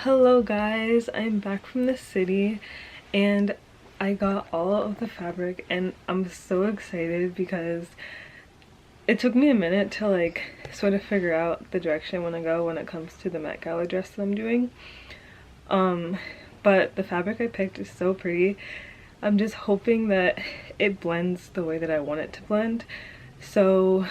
Hello guys, I'm back from the city and I got all of the fabric and I'm so excited because it took me a minute to like sort of figure out the direction I want to go when it comes to the Met Gala dress that I'm doing. But the fabric I picked is so pretty. I'm just hoping that it blends the way that I want it to blend. So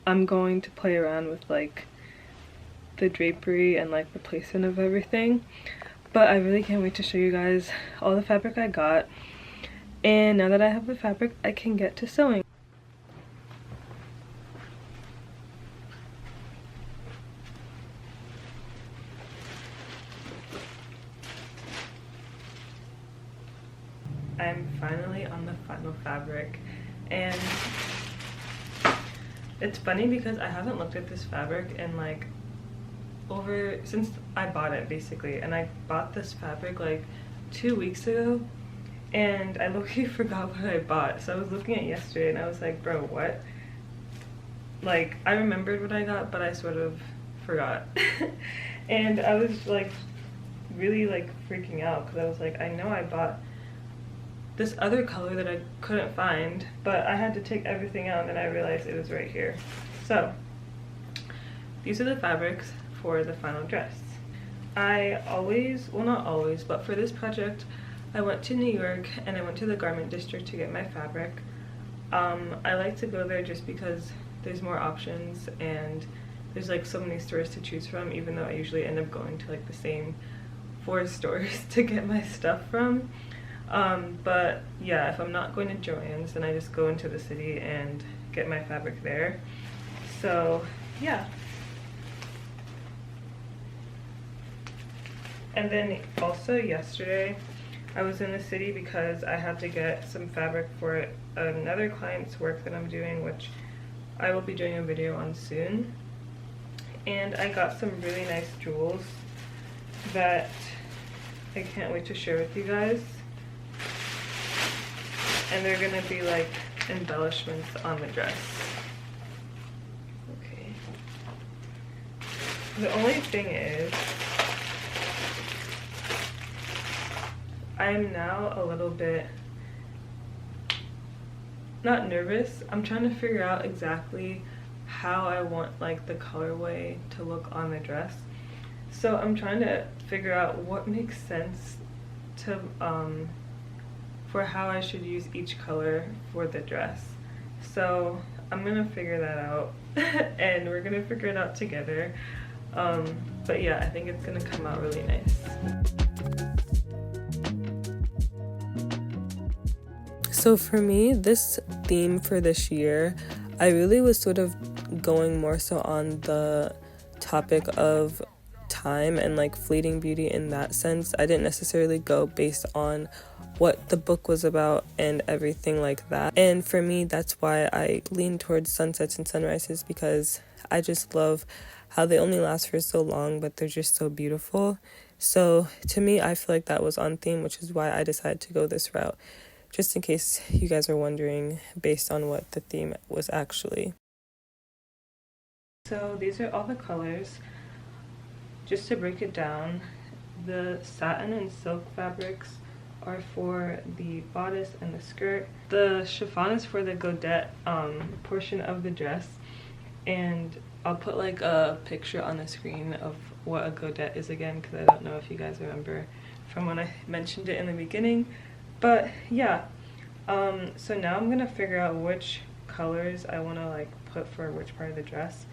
I'm going to play around with like the drapery and like the placement of everything, but I really can't wait to show you guys all the fabric I got. And now that I have the fabric, I can get to sewing. I'm finally on the final fabric, and it's funny because I haven't looked at this fabric in like since I bought it basically, and I bought this fabric like 2 weeks ago and I low-key forgot what I bought. So I was looking at it yesterday and I was like, bro, what? Like, I remembered what I got, but I sort of forgot. And I was like really like freaking out because I was like, I know I bought this other color that I couldn't find, but I had to take everything out and then I realized it was right here. So these are the fabrics for the final dress. I always, well not always, but for this project I went to New York and I went to the garment district to get my fabric. I like to go there just because there's more options and there's like so many stores to choose from, even though I usually end up going to like the same 4 stores to get my stuff from. But yeah, if I'm not going to Joann's, then I just go into the city and get my fabric there. So yeah. And then also yesterday I was in the city because I had to get some fabric for another client's work that I'm doing, which I will be doing a video on soon. And I got some really nice jewels that I can't wait to share with you guys. And they're gonna be like embellishments on the dress. Okay. The only thing is, I'm now a little bit, not nervous, I'm trying to figure out exactly how I want like the colorway to look on the dress. So I'm trying to figure out what makes sense to for how I should use each color for the dress. So I'm gonna figure that out and we're gonna figure it out together. But yeah, I think it's gonna come out really nice. So for me, this theme for this year, I really was sort of going more so on the topic of time and like fleeting beauty in that sense. I didn't necessarily go based on what the book was about and everything like that. And for me, that's why I lean towards sunsets and sunrises, because I just love how they only last for so long, but they're just so beautiful. So to me, I feel like that was on theme, which is why I decided to go this route. Just in case you guys are wondering based on what the theme was actually. So these are all the colors. Just to break it down, the satin and silk fabrics are for the bodice and the skirt. The chiffon is for the godette portion of the dress, and I'll put like a picture on the screen of what a godette is again, because I don't know if you guys remember from when I mentioned it in the beginning. But yeah, so now I'm gonna figure out which colors I want to like put for which part of the dress.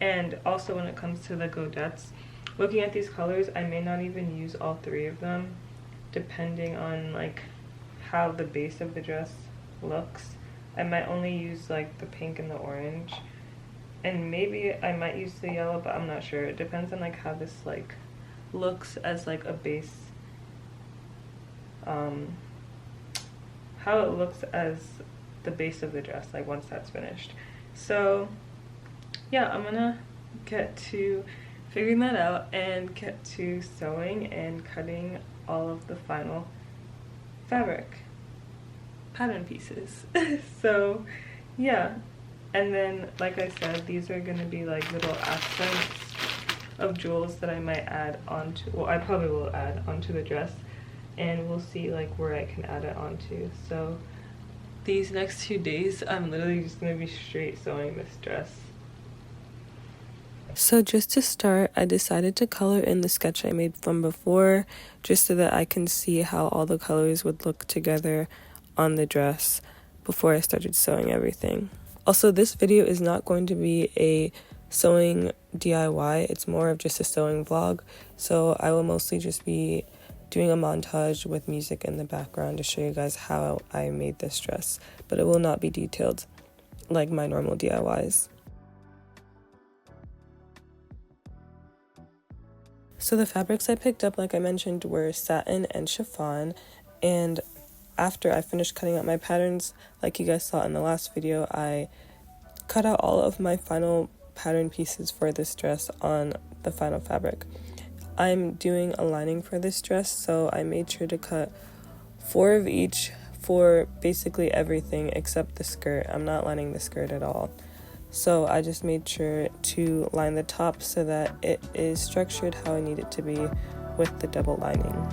And also when it comes to the godettes, looking at these colors, I may not even use all 3 of them, depending on like how the base of the dress looks. I might only use like the pink and the orange, and maybe I might use the yellow, but I'm not sure. It depends on like how this like looks as like a base, how it looks as the base of the dress, like once that's finished. So yeah, I'm gonna get to figuring that out and get to sewing and cutting all of the final fabric pattern pieces. So yeah, and then like I said, these are gonna be like little accents of jewels that I might add onto, well, I probably will add onto the dress, and we'll see like where I can add it onto. So these next 2 days, I'm literally just gonna be straight sewing this dress. So just to start, I decided to color in the sketch I made from before, just so that I can see how all the colors would look together on the dress before I started sewing everything. Also, this video is not going to be a sewing DIY, it's more of just a sewing vlog, so I will mostly just be doing a montage with music in the background to show you guys how I made this dress, but it will not be detailed like my normal DIYs. So the fabrics I picked up, like I mentioned, were satin and chiffon, and after I finished cutting out my patterns, like you guys saw in the last video, I cut out all of my final pattern pieces for this dress on the final fabric. I'm doing a lining for this dress, so I made sure to cut 4 of each for basically everything except the skirt. I'm not lining the skirt at all. So I just made sure to line the top so that it is structured how I need it to be with the double lining.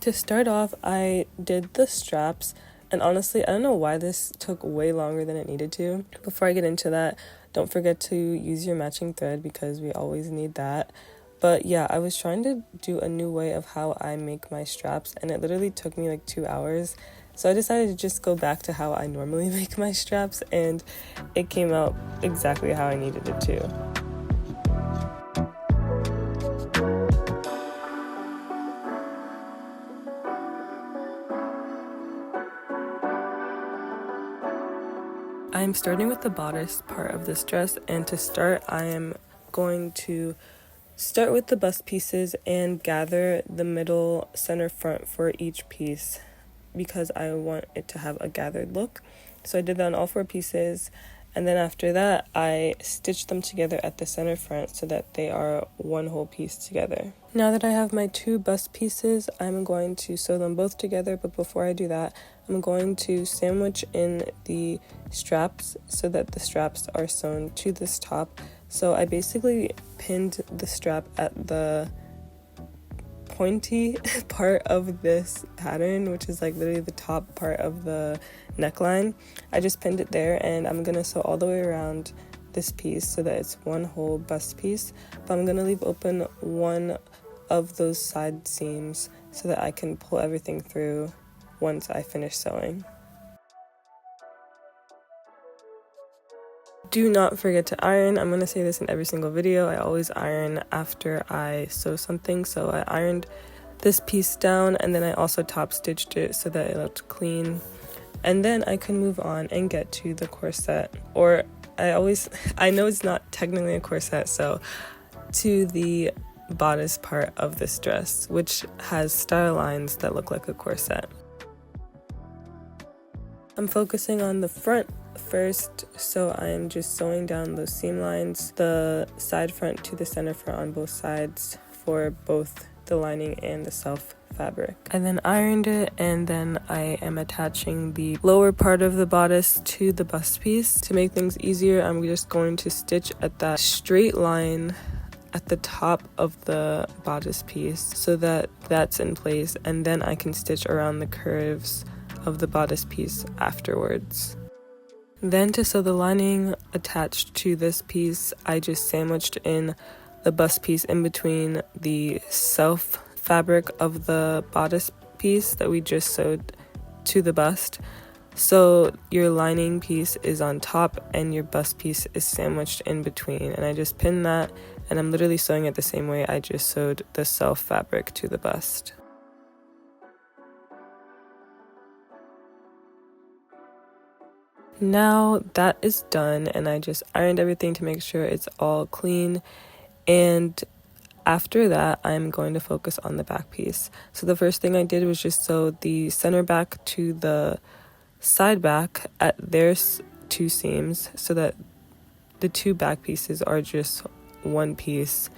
To start off, I did the straps, and honestly, I don't know why this took way longer than it needed to. Before I get into that, don't forget to use your matching thread because we always need that. But yeah, I was trying to do a new way of how I make my straps, and it literally took me like 2 hours. So I decided to just go back to how I normally make my straps, and it came out exactly how I needed it to. I'm starting with the bodice part of this dress, and to start, I am going to start with the bust pieces and gather the middle center front for each piece because I want it to have a gathered look. So I did that on all 4 pieces, and then after that I stitched them together at the center front so that they are one whole piece together. Now that I have my 2 bust pieces, I'm going to sew them both together, but before I do that, I'm going to sandwich in the straps so that the straps are sewn to this top. So I basically pinned the strap at the pointy part of this pattern, which is like literally the top part of the neckline. I just pinned it there, and I'm gonna sew all the way around this piece so that it's one whole bust piece, but I'm gonna leave open one of those side seams so that I can pull everything through once I finish sewing. Do not forget to iron. I'm going to say this in every single video. I always iron after I sew something, so I ironed this piece down, and then I also top stitched it so that it looked clean. And then I can move on and get to the corset, or I know it's not technically a corset, so to the bodice part of this dress, which has star lines that look like a corset. I'm focusing on the front first, so I'm just sewing down those seam lines, the side front to the center front on both sides for both the lining and the self fabric. I then ironed it, and then I am attaching the lower part of the bodice to the bust piece. To make things easier, I'm just going to stitch at that straight line at the top of the bodice piece so that that's in place, and then I can stitch around the curves of the bodice piece afterwards. Then to sew the lining attached to this piece, I just sandwiched in the bust piece in between the self fabric of the bodice piece that we just sewed to the bust. So your lining piece is on top and your bust piece is sandwiched in between, and I just pinned that, and I'm literally sewing it the same way I just sewed the self fabric to the bust. Now that is done, and I just ironed everything to make sure it's all clean, and After that, I'm going to focus on the back piece. So the first thing I did was just sew the center back to the side back at their two seams so that the two back pieces are just one piece,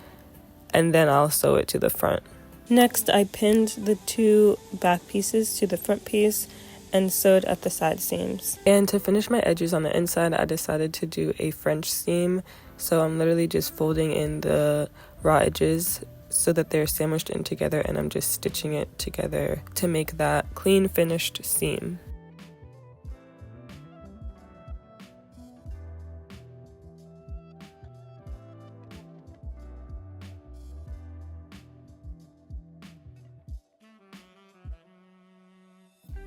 and then I'll sew it to the front. Next, I pinned the two back pieces to the front piece and sewed at the side seams. And to finish my edges on the inside, I decided to do a French seam. So I'm literally just folding in the raw edges so that they're sandwiched in together, and I'm just stitching it together to make that clean finished seam.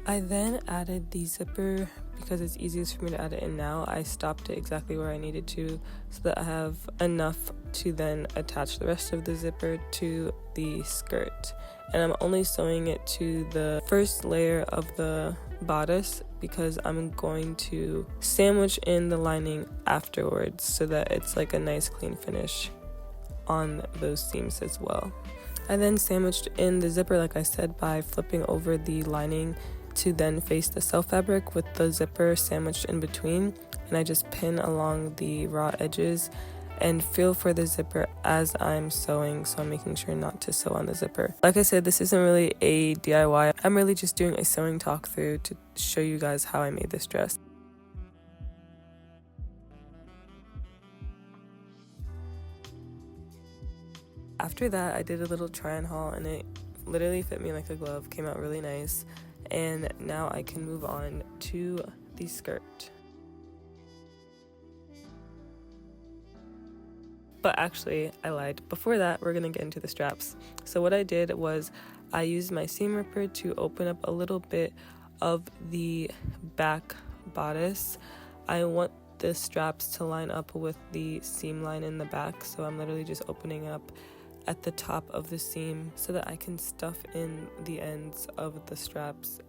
I then added the zipper because it's easiest for me to add it in now. I stopped it exactly where I needed to so that I have enough to then attach the rest of the zipper to the skirt. And I'm only sewing it to the first layer of the bodice because I'm going to sandwich in the lining afterwards so that it's like a nice clean finish on those seams as well. I then sandwiched in the zipper, like I said, by flipping over the lining to then face the self fabric with the zipper sandwiched in between, and I just pin along the raw edges and feel for the zipper as I'm sewing, so I'm making sure not to sew on the zipper. Like I said, this isn't really a DIY. I'm really just doing a sewing talk through to show you guys how I made this dress. After that, I did a little try on haul, and it literally fit me like a glove, came out really nice. And now I can move on to the skirt. But actually, I lied. Before that, we're gonna get into the straps. So what I did was I used my seam ripper to open up a little bit of the back bodice. I want the straps to line up with the seam line in the back, so I'm literally just opening up at the top of the seam so that I can stuff in the ends of the straps.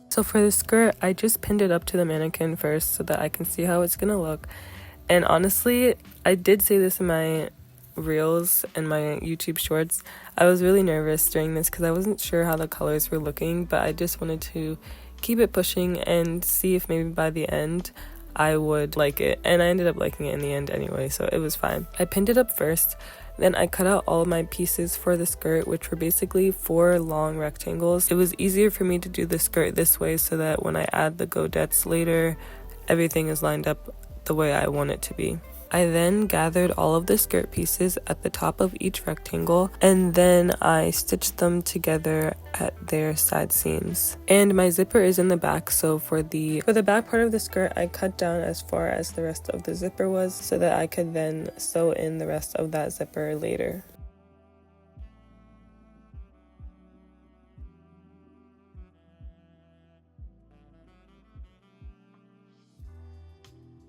So for the skirt, I just pinned it up to the mannequin first so that I can see how it's gonna look. And honestly, I did say this in my reels and my YouTube shorts. I was really nervous during this because I wasn't sure how the colors were looking, but I just wanted to keep it pushing and see if maybe by the end I would like it. And I ended up liking it in the end anyway, so it was fine. I pinned it up first. Then I cut out all of my pieces for the skirt, which were basically 4 long rectangles. It was easier for me to do the skirt this way so that when I add the godettes later, everything is lined up the way I want it to be. I then gathered all of the skirt pieces at the top of each rectangle, and then I stitched them together at their side seams. And my zipper is in the back, so for the back part of the skirt, I cut down as far as the rest of the zipper was so that I could then sew in the rest of that zipper later.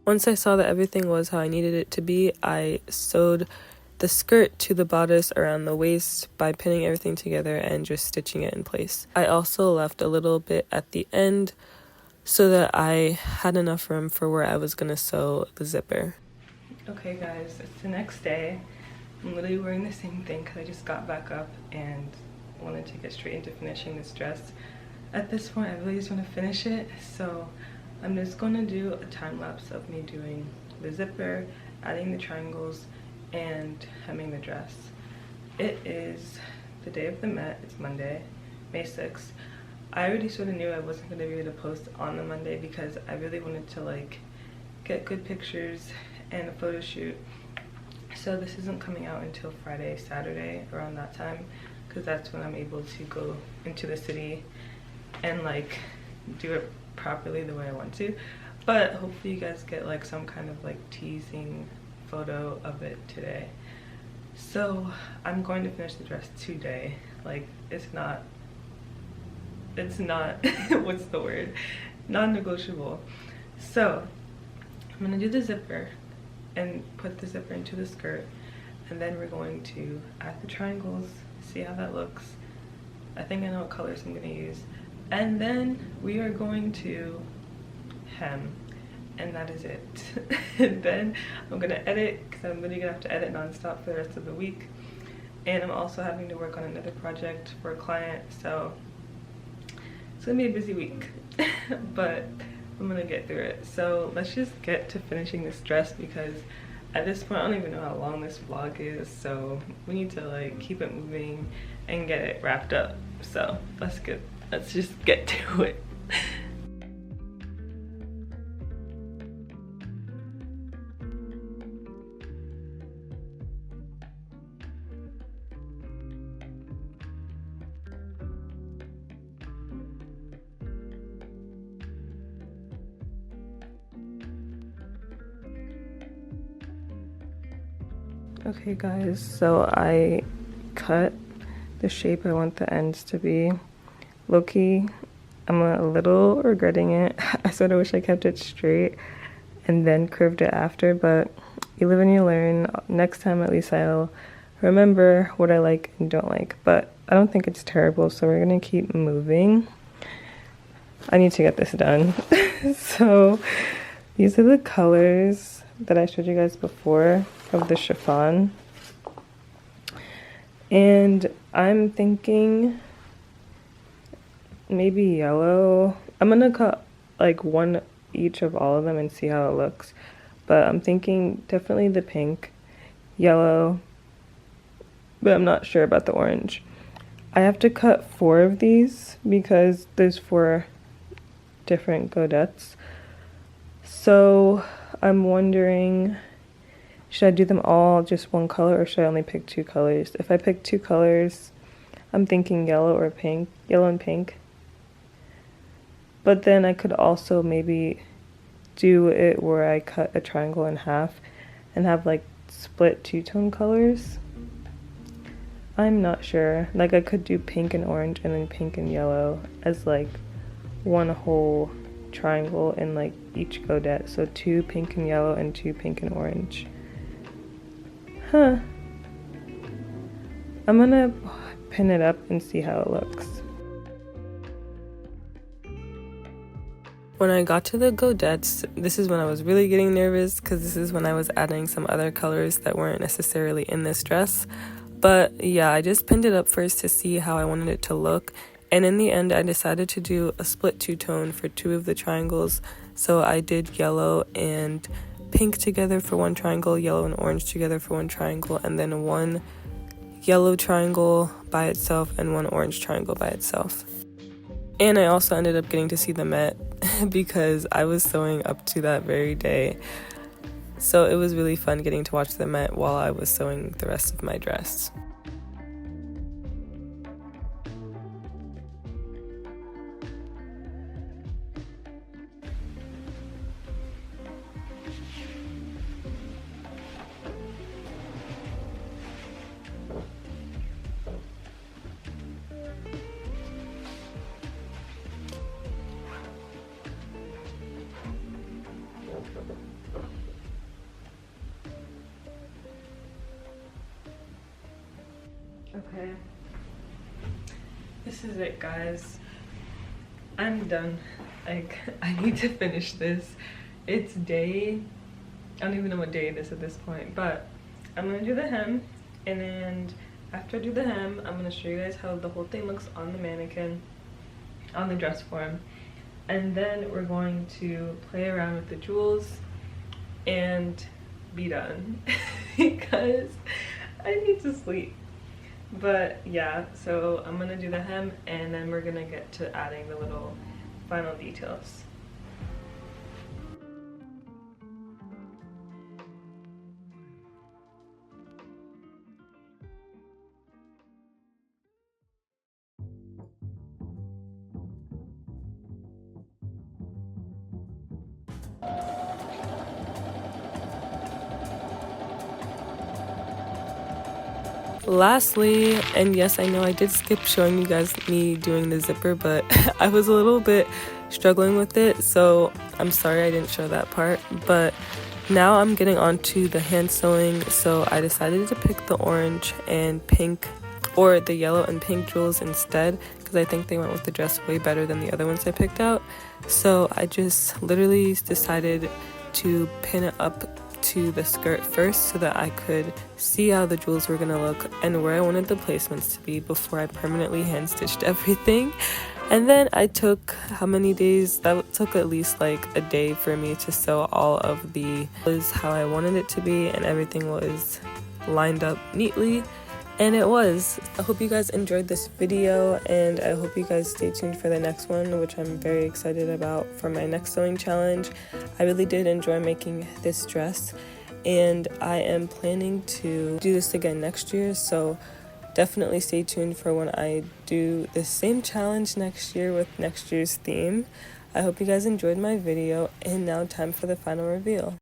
Once I saw that everything was how I needed it to be, I sewed the skirt to the bodice around the waist by pinning everything together and just stitching it in place. I also left a little bit at the end so that I had enough room for where I was going to sew the zipper. Okay guys, it's the next day. I'm literally wearing the same thing because I just got back up and wanted to get straight into finishing this dress. At this point, I really just want to finish it, so I'm just going to do a time lapse of me doing the zipper, adding the triangles, and hemming the dress. It is the day of the Met. It's Monday, May 6th. I already sort of knew I wasn't going to be able to post on the Monday because I really wanted to like get good pictures and a photo shoot. So this isn't coming out until Friday, Saturday, around that time, because that's when I'm able to go into the city and like do it properly the way I want to, but hopefully you guys get like some kind of like teasing photo of it today. So I'm going to finish the dress today. Like it's not what's the word, non-negotiable. So I'm gonna do the zipper and put the zipper into the skirt, and then we're going to add the triangles, see how that looks. I think I know what colors I'm gonna use, and then we are going to hem, and that is it. And then I'm gonna edit, because I'm really gonna have to edit non-stop for the rest of the week, and I'm also having to work on another project for a client, so it's gonna be a busy week. But I'm gonna get through it. So let's just get to finishing this dress, because at this point I don't even know how long this vlog is, so we need to like keep it moving and get it wrapped up. So let's just get to it. Okay guys, so I cut the shape I want the ends to be. Low-key, I'm a little regretting it. I sort of wish I kept it straight and then curved it after, but you live and you learn. Next time at least I'll remember what I like and don't like, but I don't think it's terrible, so we're gonna keep moving. I need to get this done. So these are the colors that I showed you guys before of the chiffon, and I'm thinking maybe yellow. I'm gonna cut like one each of all of them and see how it looks, but I'm thinking definitely the pink, yellow, but I'm not sure about the orange. I have to cut 4 of these because there's 4 different godettes, so I'm wondering, should I do them all just one color, or should I only pick 2 colors? If I pick 2 colors, I'm thinking yellow or pink, yellow and pink. But then I could also maybe do it where I cut a triangle in half and have like split 2-tone colors. I'm not sure. Like I could do pink and orange and then pink and yellow as like one whole triangle in like each godette. So 2 pink and yellow and 2 pink and orange. Huh. I'm gonna pin it up and see how it looks. When I got to the godettes, this is when I was really getting nervous, because this is when I was adding some other colors that weren't necessarily in this dress. But yeah, I just pinned it up first to see how I wanted it to look, and in the end I decided to do a split 2-tone for 2 of the triangles. So I did yellow and pink together for one triangle, yellow and orange together for one triangle, and then one yellow triangle by itself and one orange triangle by itself. And I also ended up getting to see the Met because I was sewing up to that very day. So it was really fun getting to watch the Met while I was sewing the rest of my dress. Okay, this is it guys. I'm done. Like, I need to finish this. It's day, I don't even know what day it is at this point, but I'm gonna do the hem, and then after I do the hem, I'm gonna show you guys how the whole thing looks on the mannequin, on the dress form, and then we're going to play around with the jewels and be done because I need to sleep. But yeah, so I'm gonna do the hem, and then we're gonna get to adding the little final details. Lastly, and yes, I know I did skip showing you guys me doing the zipper, but I was a little bit struggling with it, so I'm sorry I didn't show that part. But now I'm getting on to the hand sewing, so I decided to pick the orange and pink, or the yellow and pink jewels instead, because I think they went with the dress way better than the other ones I picked out. So I just literally decided to pin it up to the skirt first so that I could see how the jewels were gonna look and where I wanted the placements to be before I permanently hand stitched everything. And then I took how many days? That took at least like a day for me to sew all of the was how I wanted it to be, and everything was lined up neatly, and it was. I hope you guys enjoyed this video, and I hope you guys stay tuned for the next one, which I'm very excited about for my next sewing challenge. I really did enjoy making this dress, and I am planning to do this again next year, so definitely stay tuned for when I do the same challenge next year with next year's theme. I hope you guys enjoyed my video, and now time for the final reveal.